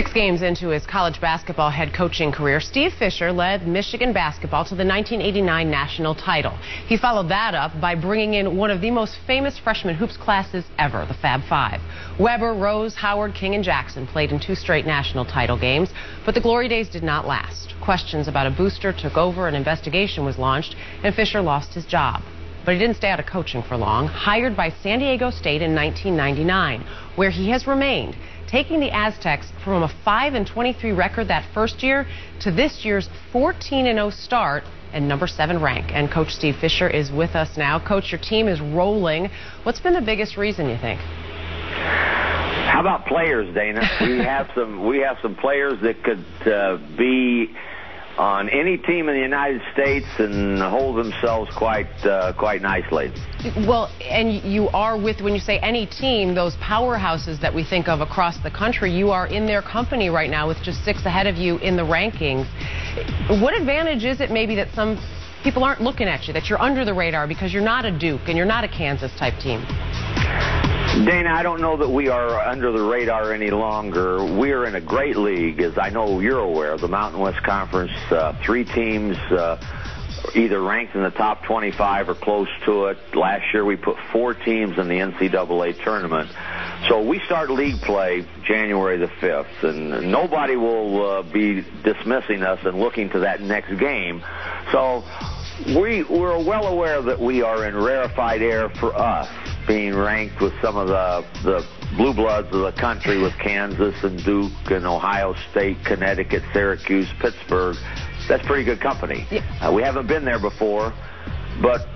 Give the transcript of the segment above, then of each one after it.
6 games into his college basketball head coaching career, Steve Fisher led Michigan basketball to the 1989 national title. He followed that up by bringing in one of the most famous freshman hoops classes ever, the Fab Five. Weber, Rose, Howard, King, and Jackson played in 2 straight national title games, but the glory days did not last. Questions about a booster took over, an investigation was launched, and Fisher lost his job. But he didn't stay out of coaching for long. Hired by San Diego State in 1999, where he has remained, taking the Aztecs from a 5-23 record that first year to this year's 14-0 start and number 7 rank. And Coach Steve Fisher is with us now. Coach, your team is rolling. What's been the biggest reason, you think? How about players, Dana? We have some players that could be on any team in the United States and hold themselves quite nicely. Well, and you are with, when you say any team, those powerhouses that we think of across the country, you are in their company right now with just 6 ahead of you in the rankings. What advantage is it maybe that some people aren't looking at you, that you're under the radar because you're not a Duke and you're not a Kansas type team? Dana, I don't know that we are under the radar any longer. We're in a great league, as I know you're aware, the Mountain West Conference. 3 teams either ranked in the top 25 or close to it. Last year we put 4 teams in the NCAA tournament. So we start league play January the 5th, and nobody will be dismissing us and looking to that next game. So we're well aware that we are in rarefied air for us, being ranked with some of the blue bloods of the country, with Kansas and Duke and Ohio State, Connecticut, Syracuse, Pittsburgh. That's pretty good company. Yeah. We haven't been there before, but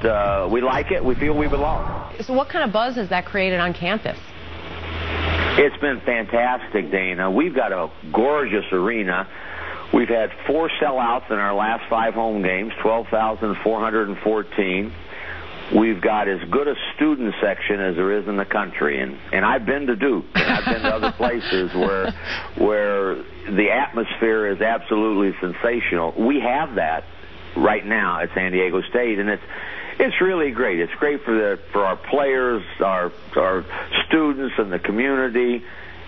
we like it. We feel we belong. So what kind of buzz has that created on campus? It's been fantastic, Dana. We've got a gorgeous arena. We've had 4 sellouts in our last 5 home games, 12,414. We've got as good a student section as there is in the country, and I've been to Duke, and I've been to other places where the atmosphere is absolutely sensational. We have that right now at San Diego State, and it's really great. It's great for our players, our students, and the community.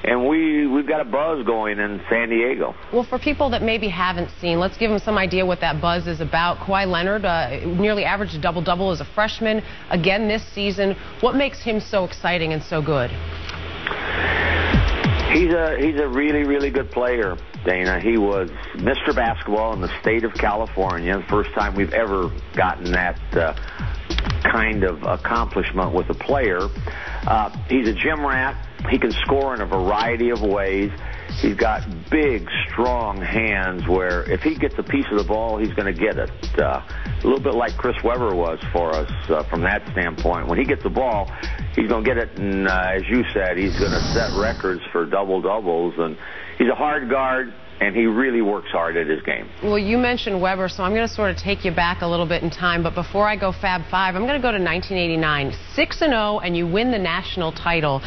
And we've got a buzz going in San Diego. Well, for people that maybe haven't seen, let's give them some idea what that buzz is about. Kawhi Leonard nearly averaged a double-double as a freshman again this season. What makes him so exciting and so good? He's a really, really good player, Dana. He was Mr. Basketball in the state of California. The first time we've ever gotten that kind of accomplishment with a player. He's a gym rat. He can score in a variety of ways. He's got big, strong hands where if he gets a piece of the ball, he's going to get it. A little bit like Chris Weber was for us from that standpoint. When he gets the ball, he's going to get it, and as you said, he's going to set records for double-doubles. And he's a hard guard, and he really works hard at his game. Well, you mentioned Weber, so I'm going to sort of take you back a little bit in time. But before I go Fab Five, I'm going to go to 1989. 6-0, and you win the national title.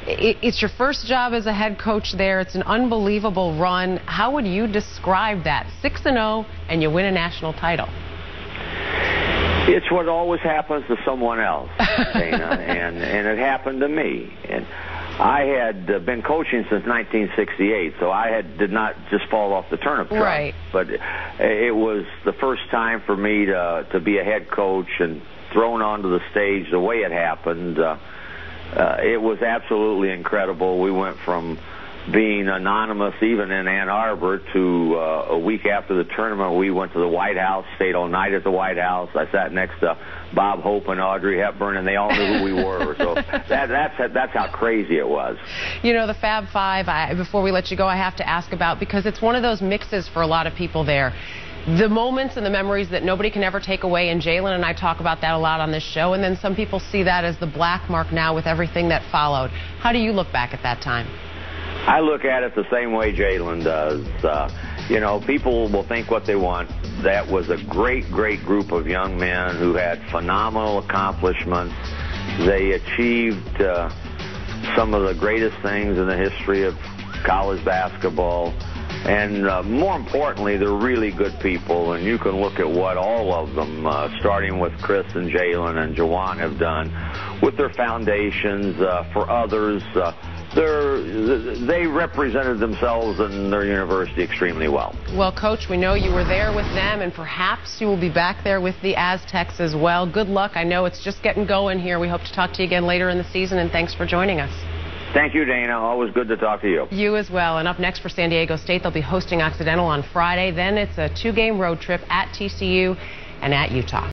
It's your first job as a head coach there. It's an unbelievable run. How would you describe that? 6-0, and you win a national title. It's what always happens to someone else, Dana, and it happened to me. And I had been coaching since 1968, so I did not just fall off the turnip truck. Right. But it was the first time for me to be a head coach and thrown onto the stage the way it happened. It was absolutely incredible. We went from being anonymous even in Ann Arbor to a week after the tournament, we went to the White House, stayed all night at the White House. I sat next to Bob Hope and Audrey Hepburn, and they all knew who we were. So that's how crazy it was. You know, the Fab Five, before we let you go, I have to ask about, because it's one of those mixes for a lot of people there. The moments and the memories that nobody can ever take away, and Jalen and I talk about that a lot on this show, and then some people see that as the black mark now with everything that followed. How do you look back at that time? I look at it the same way Jalen does. You know, people will think what they want. That was a great, great group of young men who had phenomenal accomplishments. They achieved some of the greatest things in the history of college basketball. And more importantly, they're really good people, and you can look at what all of them, starting with Chris and Jalen and Jawan, have done with their foundations for others. they represented themselves and their university extremely well. Well, Coach, we know you were there with them, and perhaps you will be back there with the Aztecs as well. Good luck. I know it's just getting going here. We hope to talk to you again later in the season, and thanks for joining us. Thank you, Dana. Always good to talk to you. You as well. And up next for San Diego State, they'll be hosting Occidental on Friday. Then it's a 2-game road trip at TCU and at Utah.